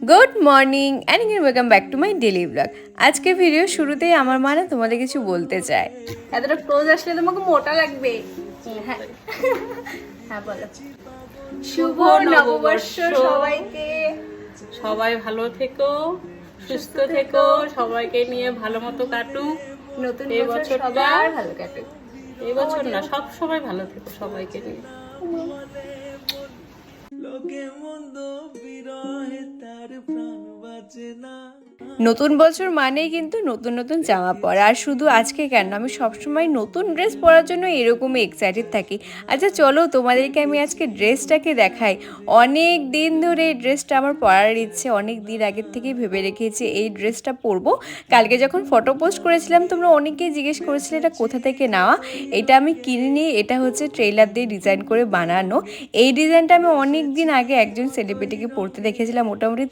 Good morning and welcome back to my daily blog. আজকে video শুরুতেই আমার মা না তোমাদের কিছু বলতে চায়। এতটা ক্লোজ আসলে তোমাকে মোটা লাগবে। হ্যাঁ হ্যাঁ বলো। শুভ নববর্ষ সবাইকে। সবাই ভালো থেকো, সুস্থ থেকো, সবাইকে নিয়ে ভালো মতো কাটুক। নতুন এই বছর বছরটা সবার ভালো কাটুক। এই বছর না, সব সময় ভালো থেকো সবাইকে নিয়ে। নতুন বছর মানেই কিন্তু নতুন নতুন জামা পরা, আর শুধু আজকে কেন, আমি সবসময় নতুন ড্রেস পরার জন্য এরকমই এক্সাইটেড থাকি। আচ্ছা চলো তোমাদেরকে আমি আজকে ড্রেসটাকে দেখাই। অনেক দিন ধরে এই ড্রেসটা আমার পরার ইচ্ছে, অনেক দিন আগের থেকেই ভেবে রেখেছি এই ড্রেসটা পরবো। কালকে যখন ফটো পোস্ট করেছিলাম তোমরা অনেকেই জিজ্ঞেস করেছিলে এটা কোথা থেকে নেওয়া। এটা আমি কিনিনি, এটা হচ্ছে ট্রেলার দিয়ে ডিজাইন করে বানানো। এই ডিজাইনটা আমি অনেক দিন আগে একজন সেলিব্রিটিকে পরতে দেখেছিলাম, মোটামুটি